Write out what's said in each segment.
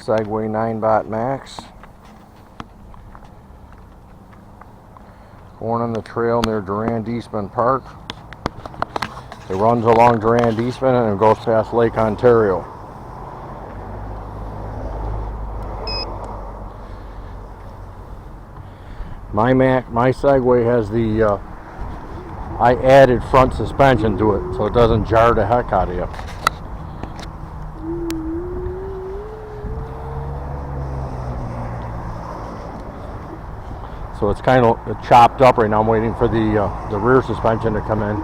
Segway Ninebot Max. Going on the trail near Durand Eastman Park. It runs along Durand Eastman and it goes past Lake Ontario. My Segway has the I added front suspension to it so it doesn't jar the heck out of you. So it's kind of chopped up right now. I'm waiting for the rear suspension to come in.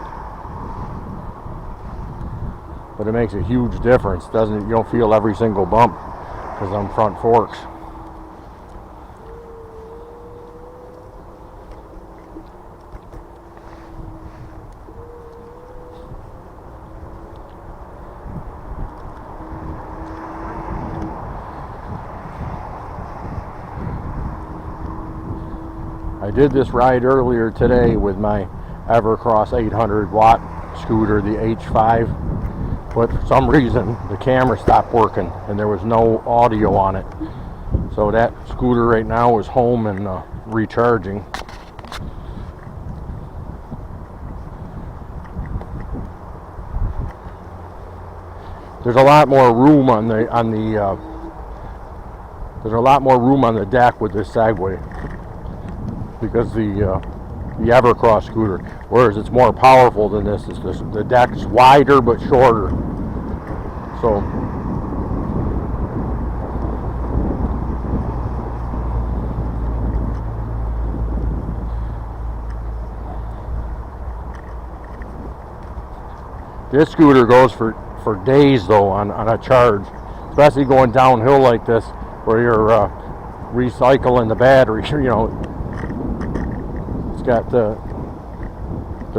But it makes a huge difference. You don't feel every single bump because I'm front forks. I did this ride earlier today with my Evercross 800 watt scooter, the H5, but for some reason the camera stopped working and there was no audio on it. So that scooter right now is home and recharging. There's a lot more room on the deck with this Segway because the Evercross scooter, whereas it's more powerful than this. The deck's wider but shorter. So this scooter goes for days though on a charge, especially going downhill like this where you're recycling the battery. You know, it's got the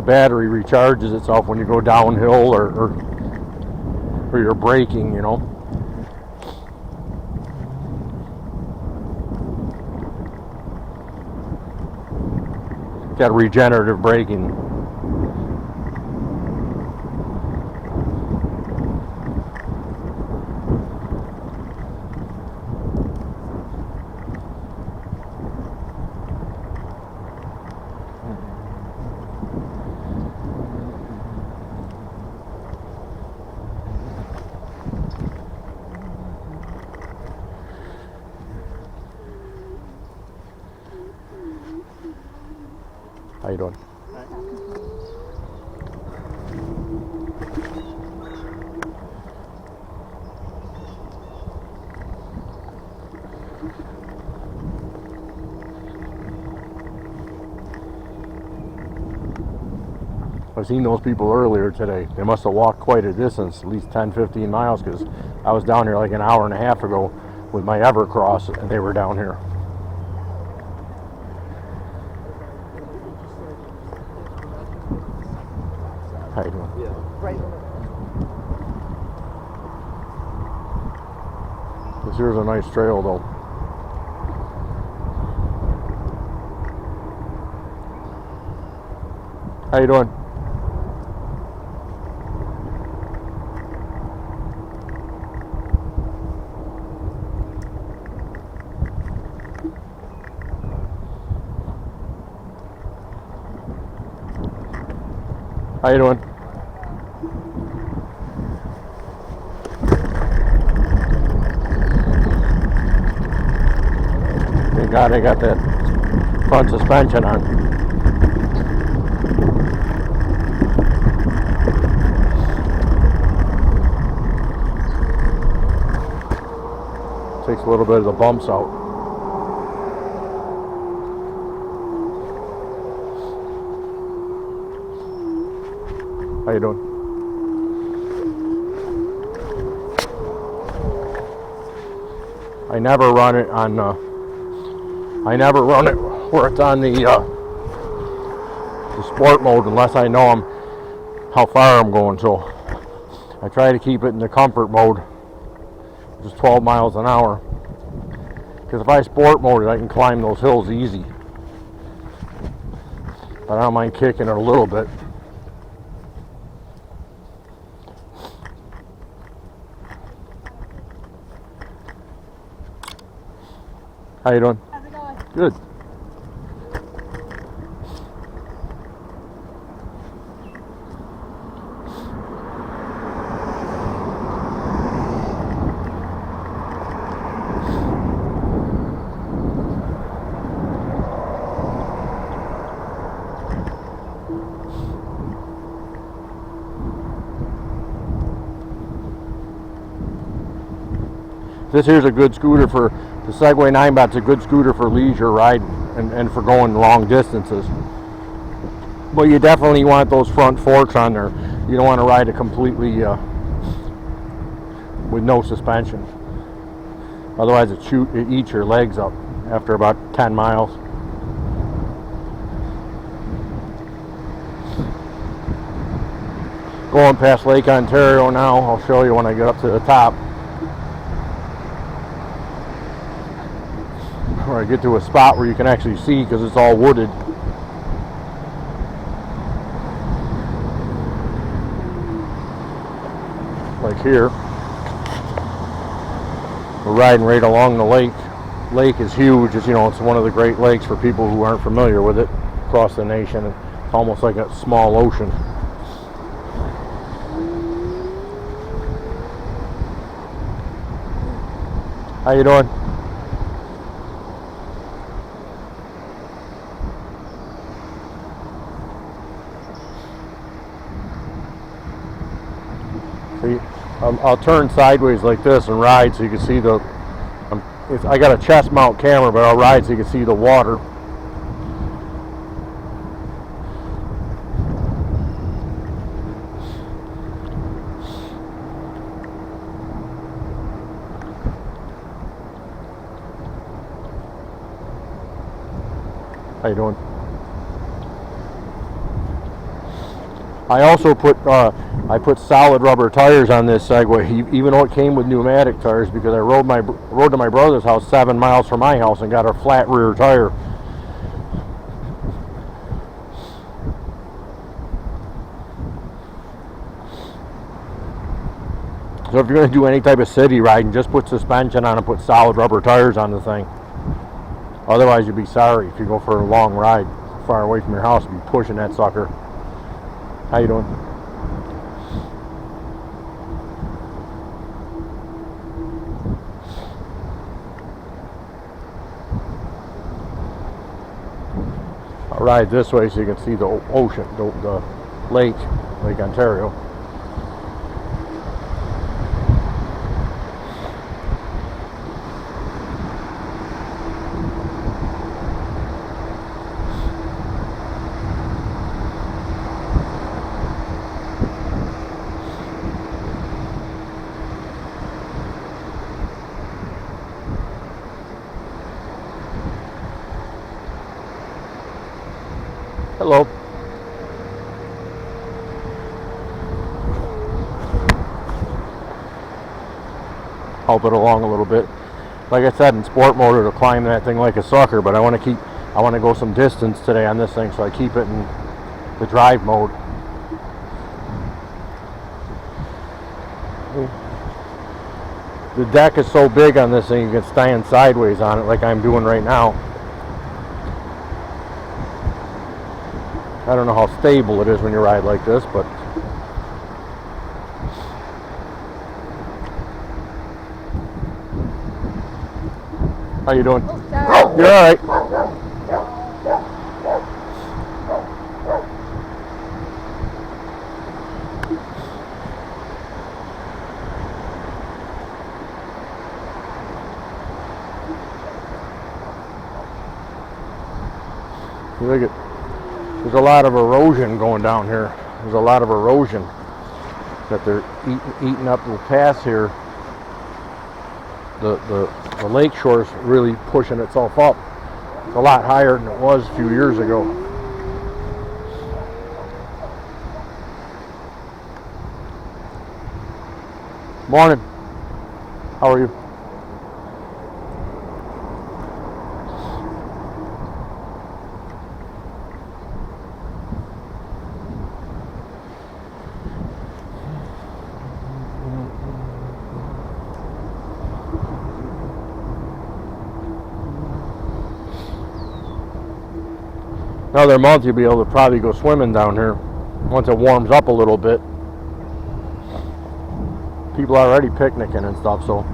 battery recharges itself when you go downhill or you're braking, you know. It's got regenerative braking. How you doing? I've seen those people earlier today. They must have walked quite a distance, at least 10-15 miles, because I was down here like an hour and a half ago with my Evercross and they were down here. How you doing? Yeah. Right. This here's a nice trail though. How you doing? How you doing? Thank God I got that front suspension on. Takes a little bit of the bumps out. How you doing? I never run it on. I never run it where it's on the sport mode unless I know how far I'm going. So I try to keep it in the comfort mode, which is 12 miles an hour. Because if I sport mode it, I can climb those hills easy. But I don't mind kicking it a little bit. How you doing? How's it going? Good. This here's a good scooter for the Segway Ninebot's a good scooter for leisure riding and for going long distances. But you definitely want those front forks on there. You don't want to ride it completely with no suspension. Otherwise it eats your legs up after about 10 miles. Going past Lake Ontario now. I'll show you when I get up to the top. Or I get to a spot where you can actually see because it's all wooded. Like here. We're riding right along the lake. Lake is huge. It's, it's one of the great lakes for people who aren't familiar with it across the nation. It's almost like a small ocean. How you doing? See, I'll turn sideways like this and ride so you can see the. I got a chest mount camera, but I'll ride so you can see the water. How you doing? I also put solid rubber tires on this Segway, even though it came with pneumatic tires, because I rode to my brother's house 7 miles from my house and got a flat rear tire. So if you're going to do any type of city riding, just put suspension on and put solid rubber tires on the thing. Otherwise, you'll be sorry if you go for a long ride far away from your house and be pushing that sucker. How you doing? I'll ride this way so you can see the ocean, the Lake Ontario. Hello. Help it along a little bit. Like I said, in sport mode it'll climb that thing like a sucker, but I want to go some distance today on this thing, so I keep it in the drive mode. The deck is so big on this thing you can stand sideways on it like I'm doing right now. I don't know how stable it is when you ride like this, but how you doing? Oh, you're all right. Look at. There's a lot of erosion going down here. There's a lot of erosion that they're eating up the pass here. The lake shore is really pushing itself up. It's a lot higher than it was a few years ago. Morning. How are you? Another month you'll be able to probably go swimming down here once it warms up a little bit. People are already picnicking and stuff, so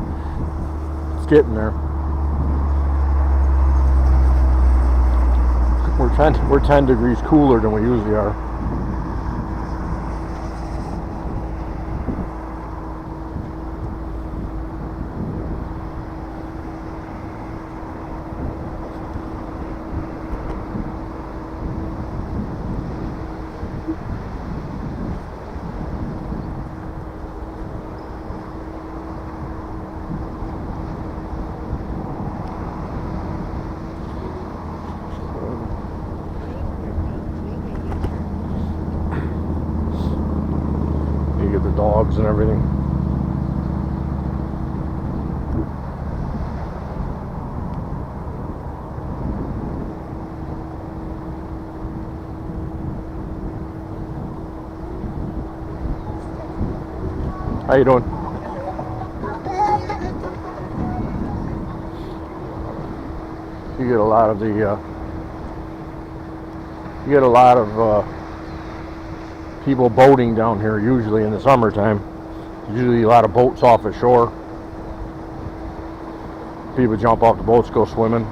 it's getting there. We're 10 degrees cooler than we usually are. You get the dogs and everything. How you doing? You get a lot of people boating down here usually in the summertime. Usually a lot of boats off the shore. People jump off the boats, go swimming.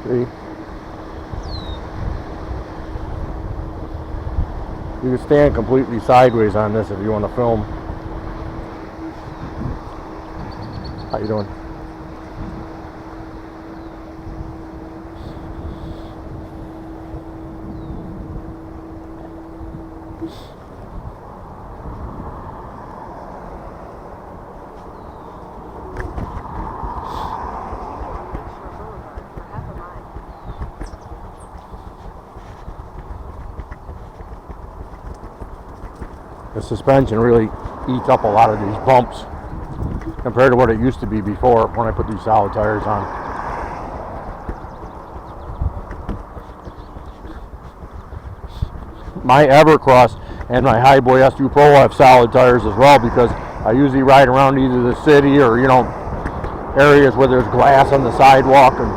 See? You can stand completely sideways on this if you want to film. How you doing? The suspension really eats up a lot of these bumps compared to what it used to be before when I put these solid tires on. My Evercross and my Highboy S2 Pro have solid tires as well because I usually ride around either the city or, areas where there's glass on the sidewalk. And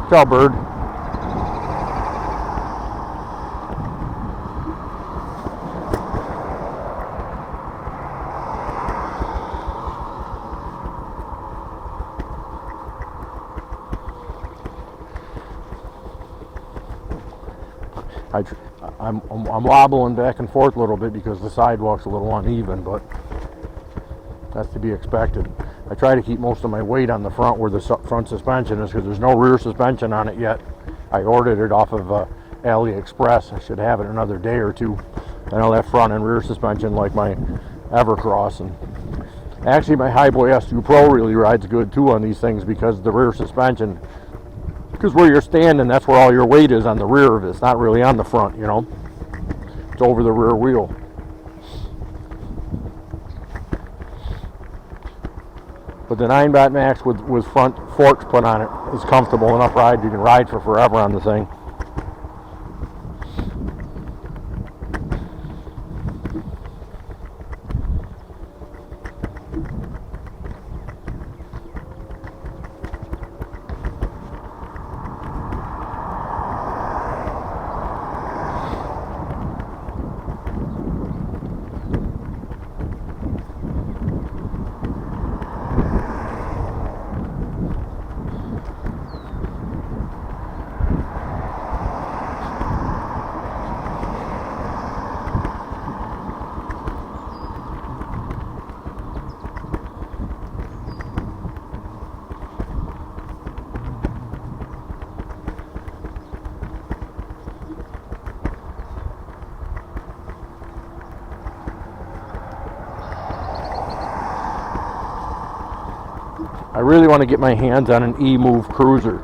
ciao, bird. I'm wobbling back and forth a little bit because the sidewalk's a little uneven, but that's to be expected. I try to keep most of my weight on the front where the front suspension is because there's no rear suspension on it yet. I ordered it off of AliExpress. I should have it another day or two. I know that front and rear suspension like my Evercross, and actually my Highboy S2 Pro really rides good too on these things because the rear suspension, because where you're standing, that's where all your weight is on the rear of it. It's not really on the front, It's over the rear wheel. But the Ninebot Max with front forks put on it is comfortable enough ride. You can ride for forever on the thing. I really want to get my hands on an E-Move Cruiser.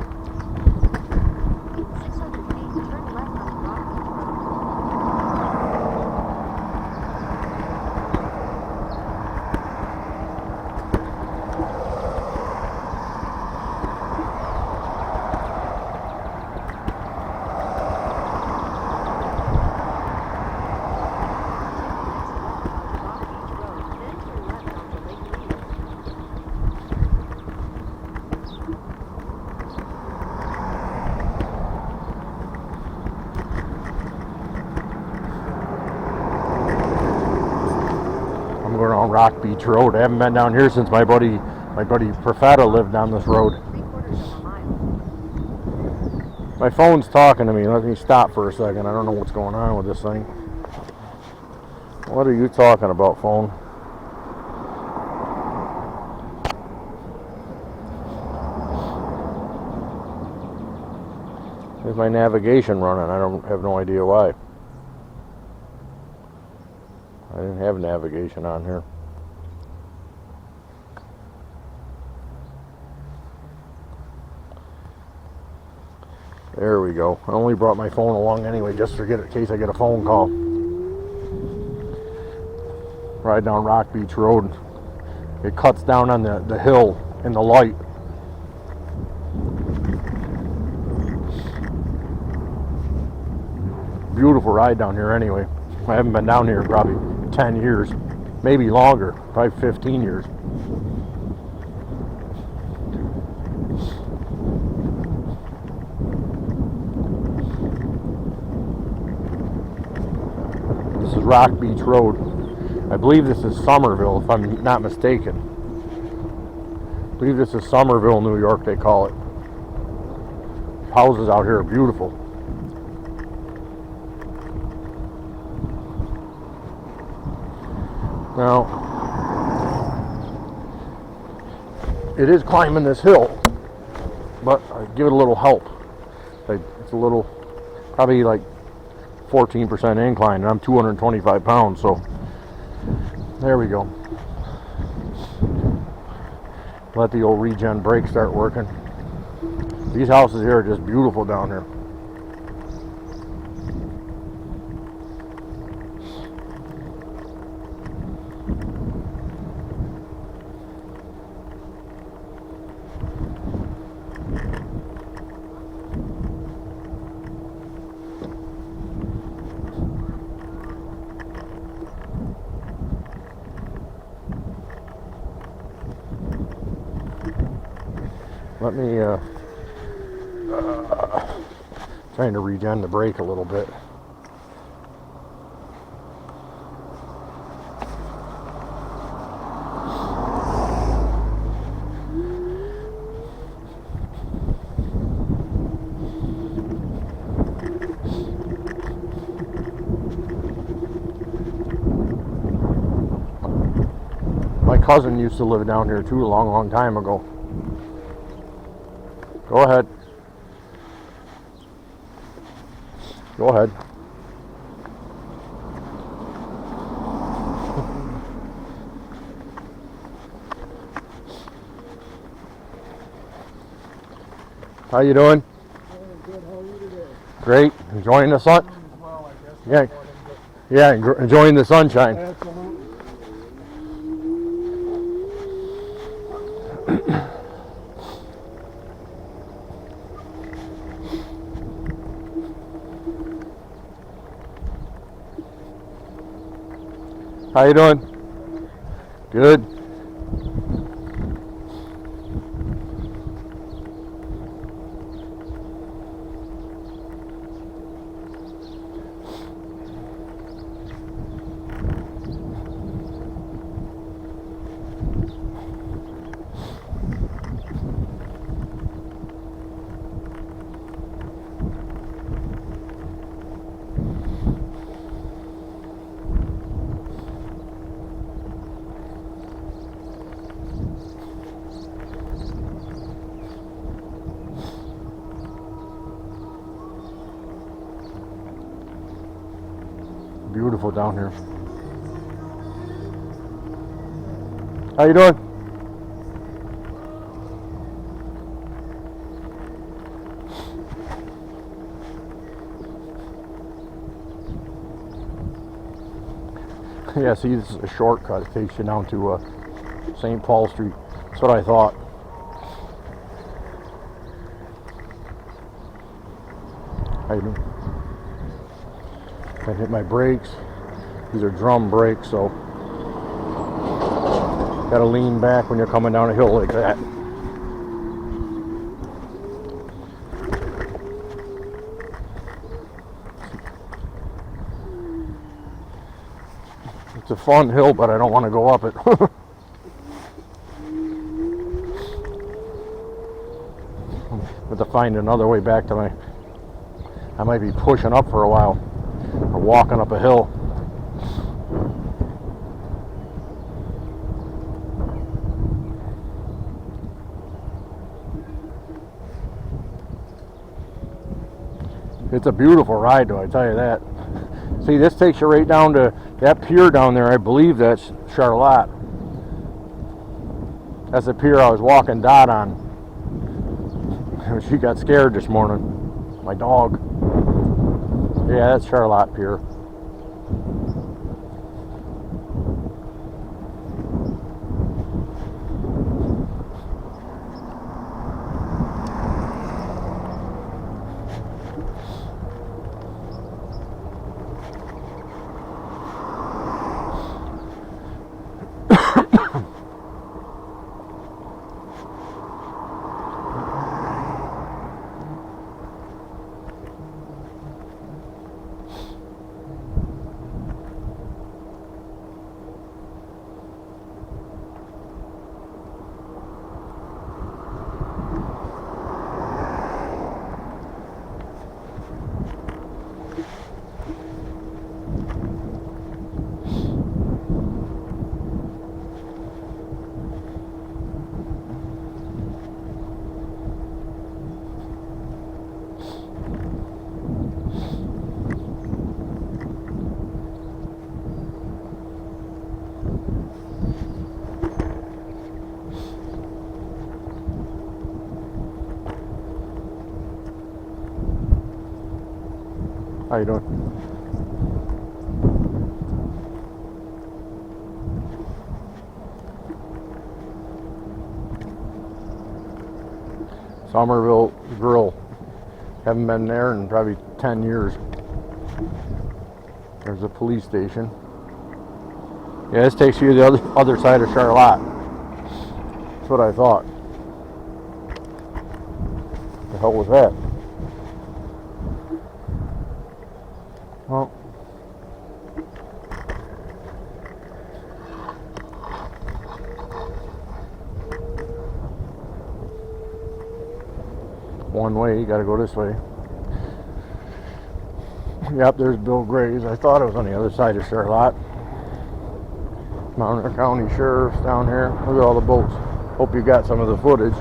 down Rock Beach Road. I haven't been down here since my buddy Perfetta lived on this road. My phone's talking to me. Let me stop for a second. I don't know what's going on with this thing. What are you talking about, phone? There's my navigation running. I don't have no idea why. I didn't have navigation on here. There we go. I only brought my phone along anyway, just in case I get a phone call. Ride down Rock Beach Road. It cuts down on the hill in the light. Beautiful ride down here anyway. I haven't been down here in probably 10 years, maybe longer, probably 15 years. This is Rock Beach Road. I believe this is Somerville, if I'm not mistaken. I believe this is Somerville, New York, they call it. Houses out here are beautiful. Now, it is climbing this hill, but I give it a little help. It's a little, probably like 14% incline, and I'm 225 pounds, so there we go. Let the old regen brake start working. These houses here are just beautiful down here. Let me trying to regen the brake a little bit. My cousin used to live down here too a long time ago. Go ahead. Go ahead. How you doing? Good. How are you today? Great. Enjoying the sun? Well, I guess. Yeah, enjoying the sunshine. Absolutely. How you doing? Good. Beautiful down here. How you doing? Yeah, see, this is a shortcut. It takes you down to St. Paul Street. That's what I thought. How you doing? I hit my brakes. These are drum brakes, so gotta lean back when you're coming down a hill like that. It's a fun hill, but I don't want to go up it. But to find another way back to my, I might be pushing up for a while or walking up a hill. It's a beautiful ride, though, I tell you that. See, this takes you right down to that pier down there. I believe that's Charlotte. That's the pier I was walking Dot on. She got scared this morning. My dog. Yeah, that's Charlotte Pier. How you doing? Somerville Grill. Haven't been there in probably 10 years. There's a police station. Yeah, this takes you to the other side of Charlotte. That's what I thought. The hell was that? Well, one way, you gotta go this way. Yep, there's Bill Gray's. I thought it was on the other side of Charlotte. Mountain County Sheriff's down here. Look at all the boats. Hope you got some of the footage.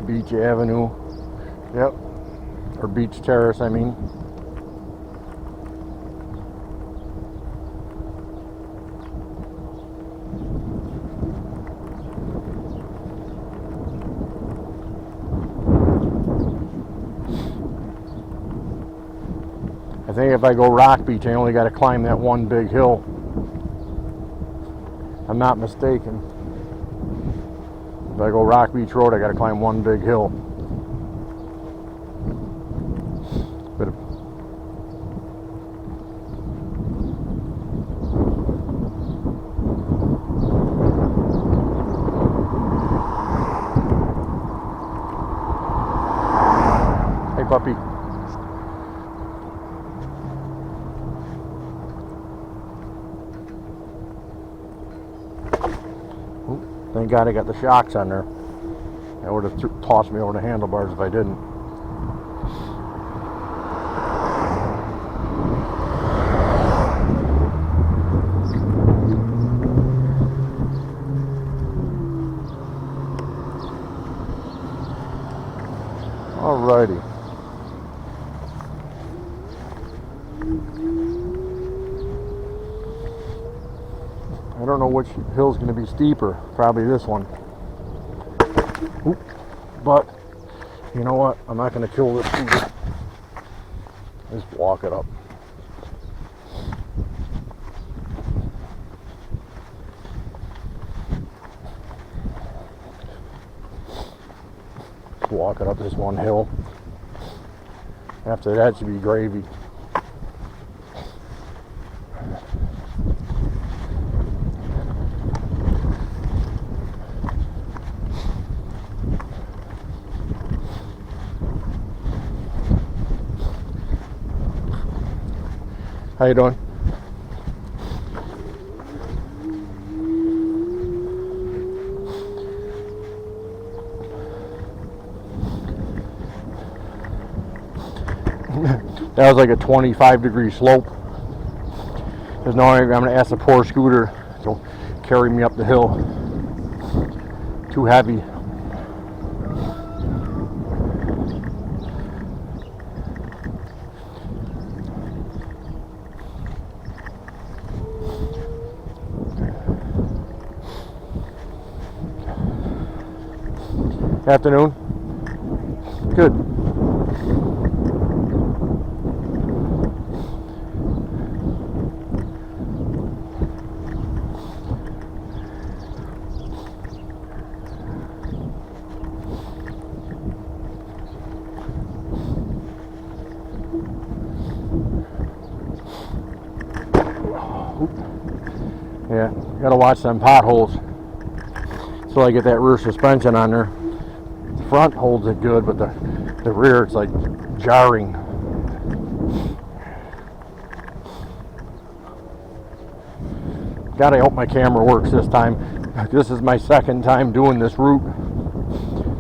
Beach Avenue. Yep. Or Beach Terrace, I mean. I think if I go Rock Beach, I only got to climb that one big hill. I'm not mistaken. If I go Rock Beach Road, I got to climb one big hill. But hey, puppy. Thank God I got the shocks on there. That would have tossed me over the handlebars if I didn't. Alrighty. I don't know which hill's going to be steeper. Probably this one. Oop. But, you know what? I'm not going to kill this scooter. Just walk it up. Just walk it up this one hill. After that should be gravy. How you doing? That was like a 25-degree slope. There's no way I'm going to ask the poor scooter to carry me up the hill. Too heavy. Afternoon. Good. Yeah, gotta watch them potholes so I get that rear suspension on there. The front holds it good, but the rear, it's like jarring. Gotta hope my camera works this time. This is my second time doing this route.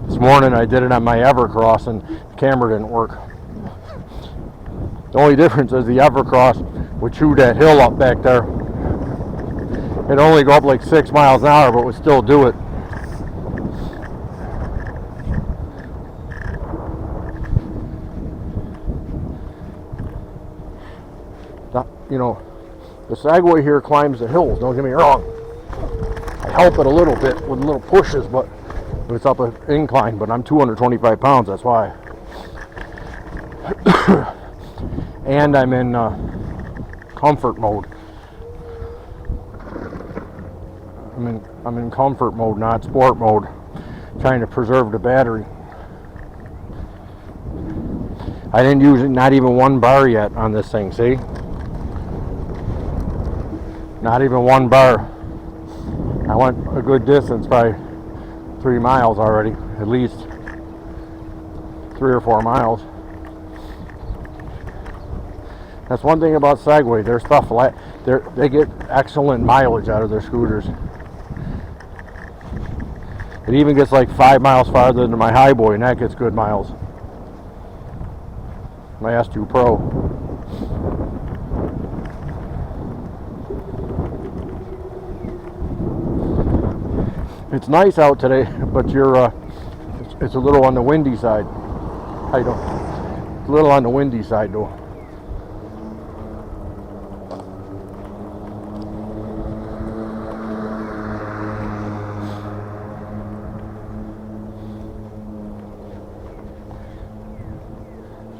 This morning I did it on my Evercross and the camera didn't work. The only difference is the Evercross would chew that hill up back there. It'd only go up like 6 miles an hour, but would still do it. You know, the Segway here climbs the hills, don't get me wrong. I help it a little bit with little pushes, but it's up an incline, but I'm 225 pounds, that's why. And I'm in comfort mode. I'm in comfort mode, not sport mode, trying to preserve the battery. I didn't use not even one bar yet on this thing, see? Not even one bar. I went a good distance, probably 3 miles already, at least 3 or 4 miles. That's one thing about Segway. Their stuff, they get excellent mileage out of their scooters. It even gets like 5 miles farther than my Highboy, and that gets good miles. My S2 Pro. It's nice out today, but it's a little on the windy side. I don't. It's a little on the windy side though.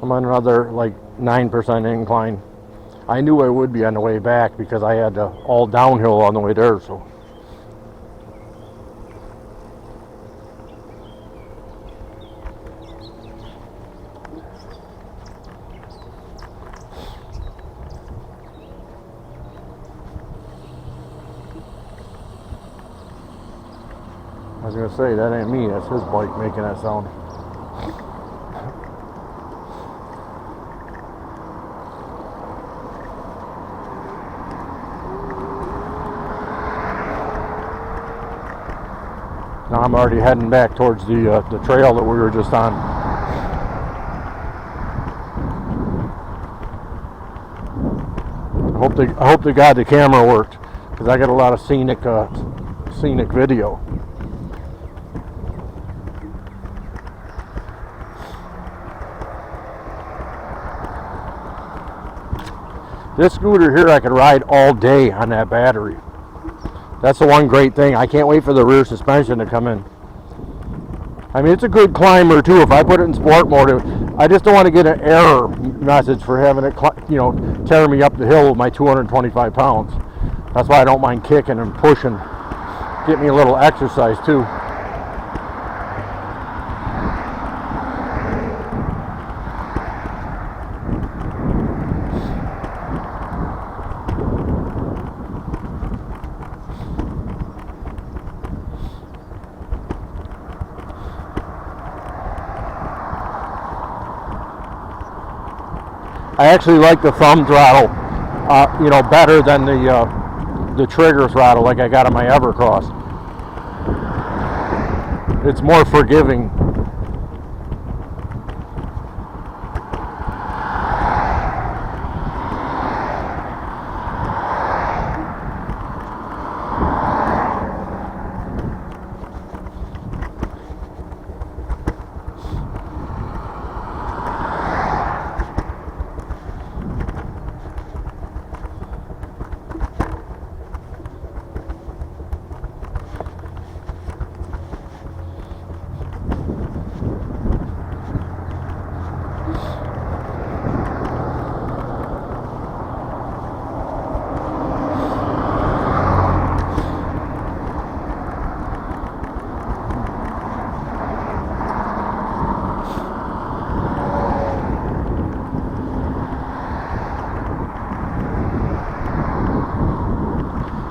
I'm on another like 9% incline. I knew I would be on the way back because I had all downhill on the way there, so. I was gonna say, that ain't me, that's his bike making that sound. Now I'm already heading back towards the trail that we were just on. I hope to God the camera worked, because I got a lot of scenic video. This scooter here, I could ride all day on that battery. That's the one great thing. I can't wait for the rear suspension to come in. I mean, it's a good climber too. If I put it in sport mode, I just don't want to get an error message for having it, tear me up the hill with my 225 pounds. That's why I don't mind kicking and pushing. Get me a little exercise too. I actually like the thumb throttle, better than the trigger throttle like I got on my Evercross. It's more forgiving.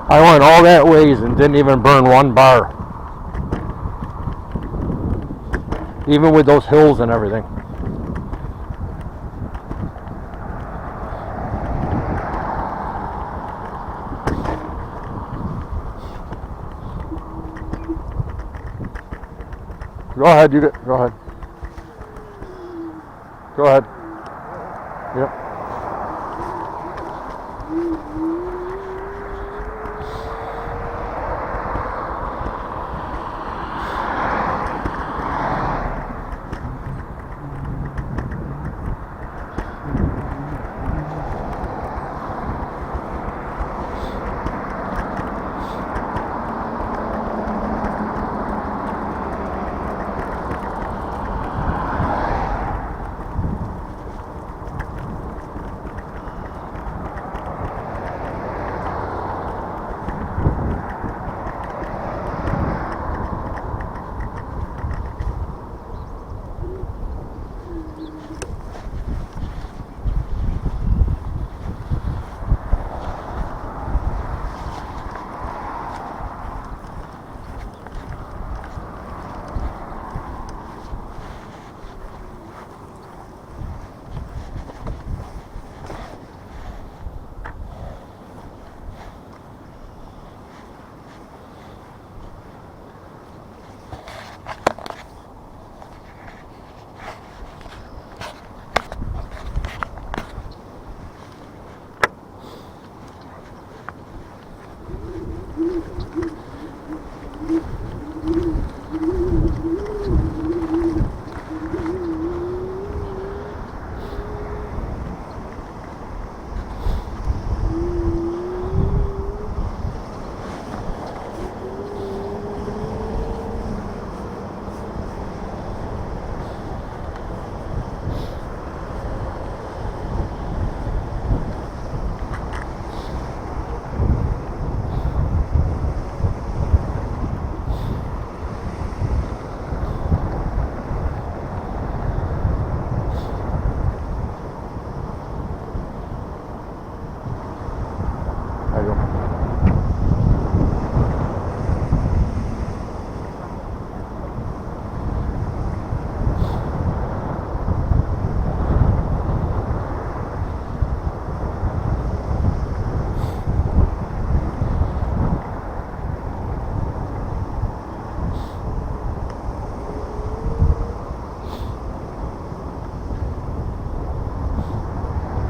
I went all that ways and didn't even burn one bar. Even with those hills and everything. Go ahead, go ahead. Go ahead. Yep.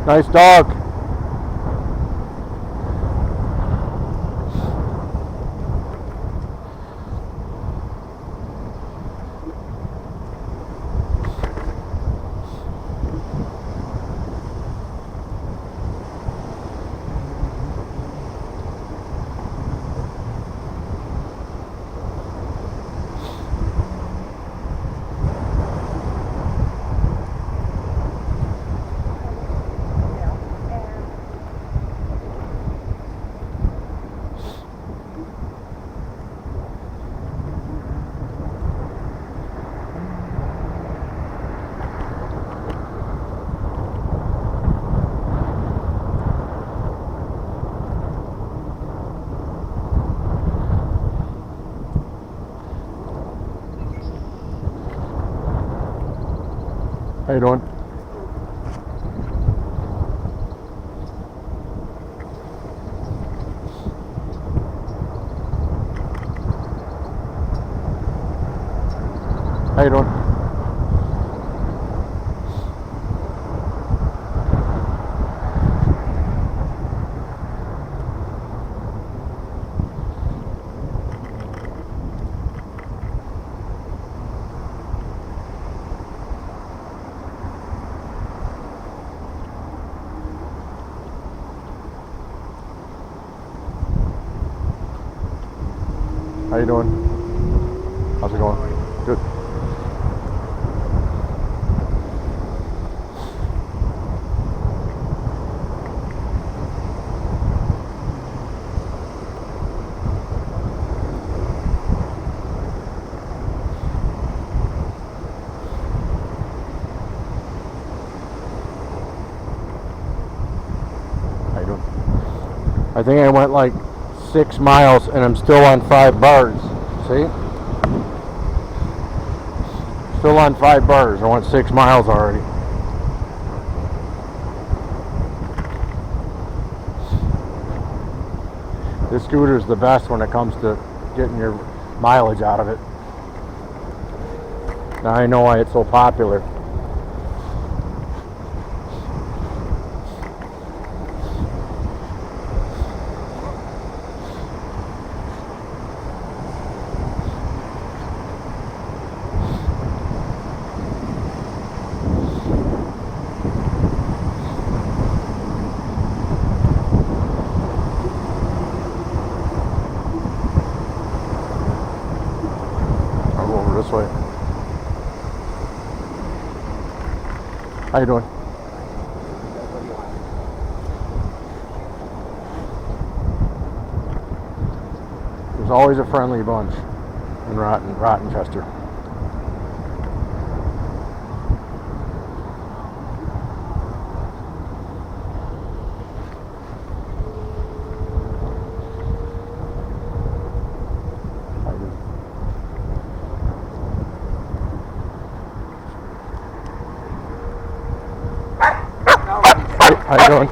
Nice dog. How you doing? How you doing? How you doing? How's it going? Good. How you doing? I think I went like 6 miles and I'm still on 5 bars. See? Still on 5 bars. I went 6 miles already. This scooter is the best when it comes to getting your mileage out of it. Now I know why it's so popular. This way. How you doing? There's always a friendly bunch in Rottenchester. How you doing?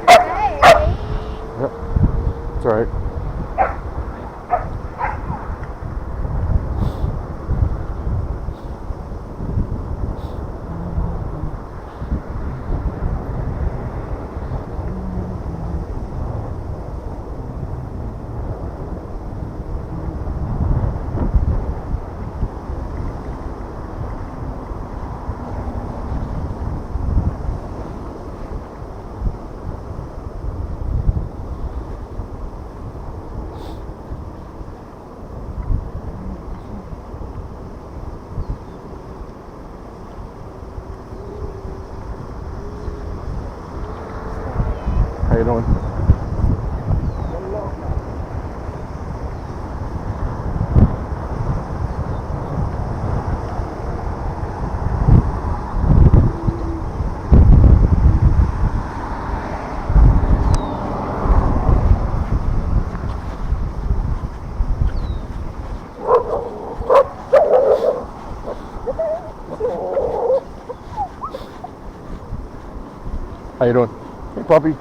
Yep. It's alright. How you doing? How you doing? Hey, puppy.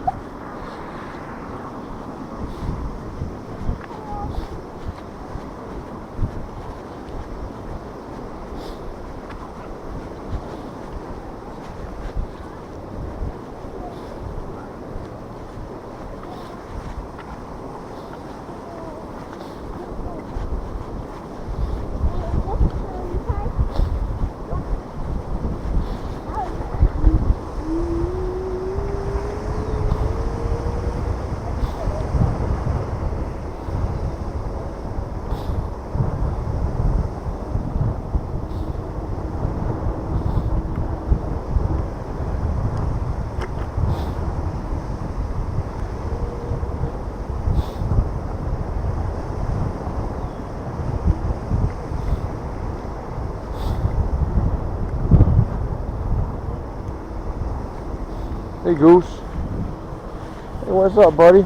Hey, Goose. Hey, what's up, buddy?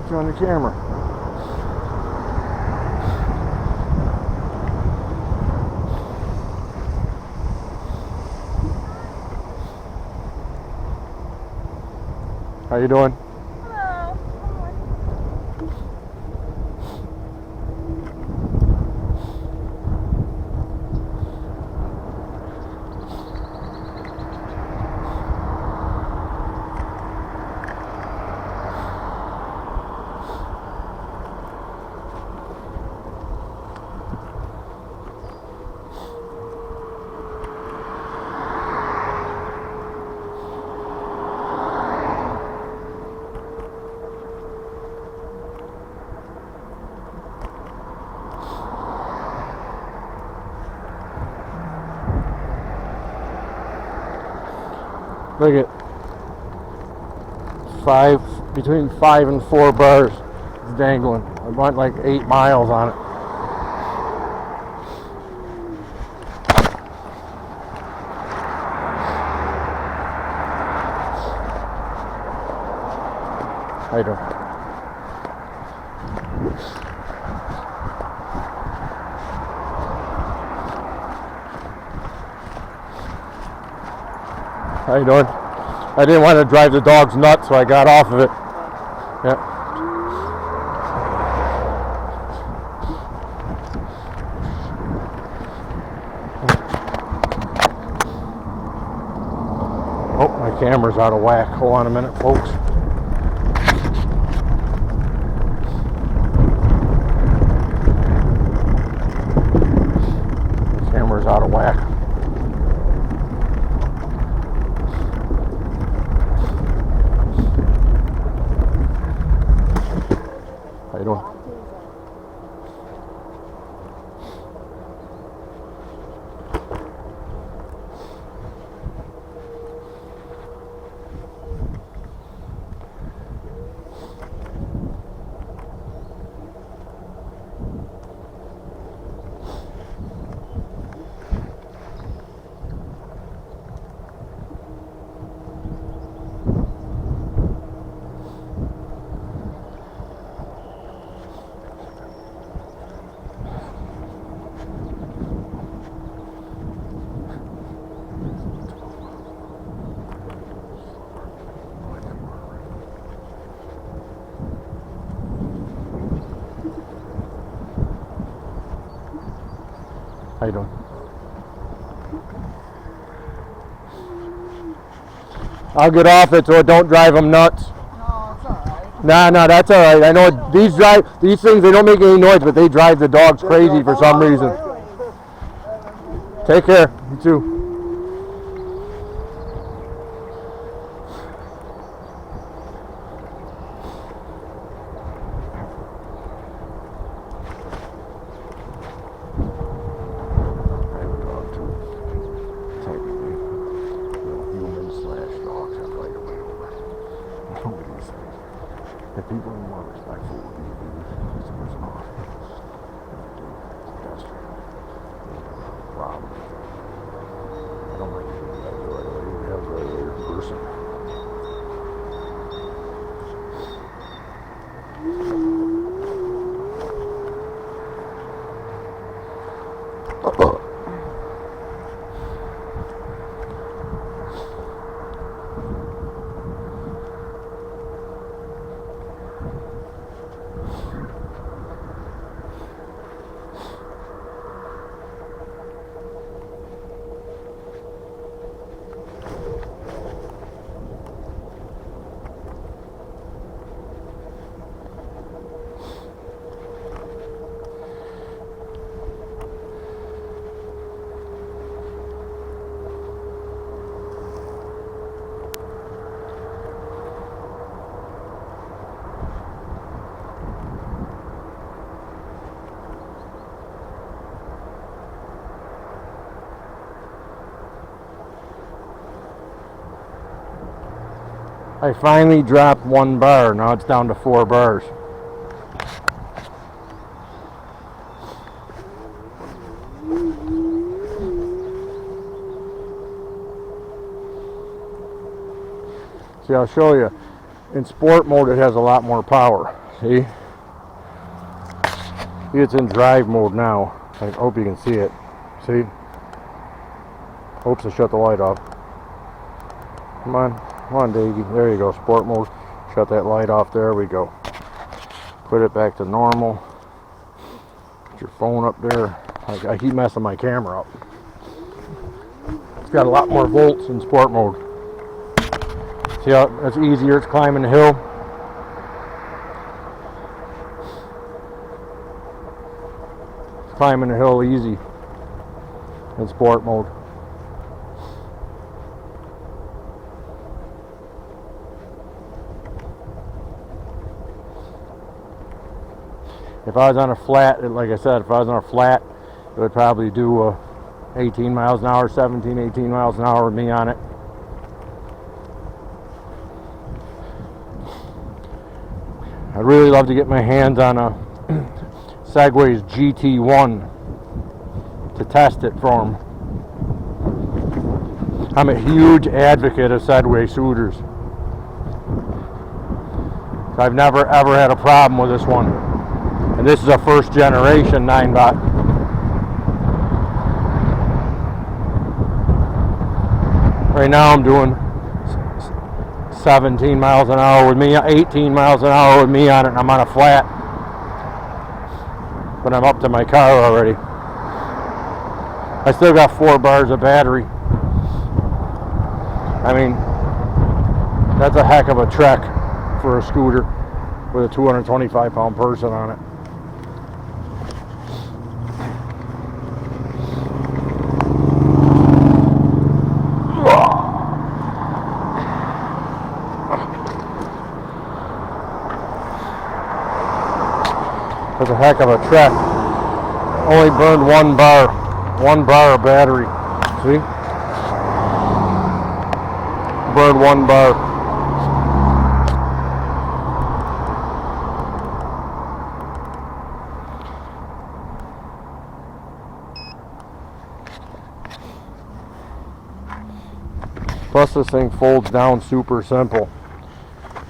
You on the camera. How you doing? Hello. Look at between 5 and 4 bars. It's dangling. I went like 8 miles on it. How you doing? How you doing? I didn't want to drive the dogs nuts, so I got off of it. Yeah. Oh, my camera's out of whack. Hold on a minute, folks. The camera's out of whack. How you doing? How you doing? I'll get off it so it don't drive them nuts. No, it's alright. Nah, that's all right. I know these things, they don't make any noise, but they drive the dogs crazy for some reason. Take care. You too. If people are more respectful of you, customers are. That's a problem. I don't like people that do it. You have a regular person. I finally dropped 1 bar. Now it's down to 4 bars. See, I'll show you. In sport mode, it has a lot more power. See? See, it's in drive mode now. I hope you can see it. See? Oops, I shut the light off. Come on, Davey. There you go, sport mode. Shut that light off. There we go. Put it back to normal. Put your phone up there. I keep messing my camera up. It's got a lot more volts in sport mode. See how it's easier? It's climbing the hill. It's climbing the hill easy in sport mode. If I was on a flat, like I said, if I was on a flat, it would probably do 18 miles an hour, 17, 18 miles an hour with me on it. I'd really love to get my hands on a Segway's GT1 to test it for them. I'm a huge advocate of Segway scooters. I've never ever had a problem with this one. And this is a first generation Ninebot. Right now I'm doing 17 miles an hour with me, 18 miles an hour with me on it, and I'm on a flat. But I'm up to my car already. I still got 4 bars of battery. I mean, that's a heck of a trek for a scooter with a 225-pound person on it. That's a heck of a trek. Only burned 1 bar of battery. See? Burned 1 bar. Plus this thing folds down super simple.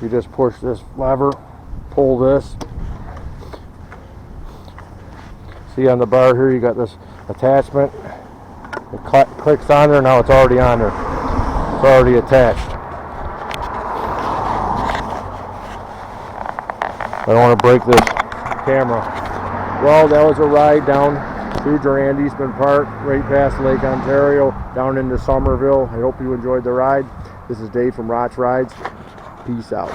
You just push this lever, pull this. See on the bar here, you got this attachment. It clicks on there, now it's already on there. It's already attached. I don't want to break this camera. Well, that was a ride down through Durand Eastman Park, right past Lake Ontario, down into Somerville. I hope you enjoyed the ride. This is Dave from Roch Rides. Peace out.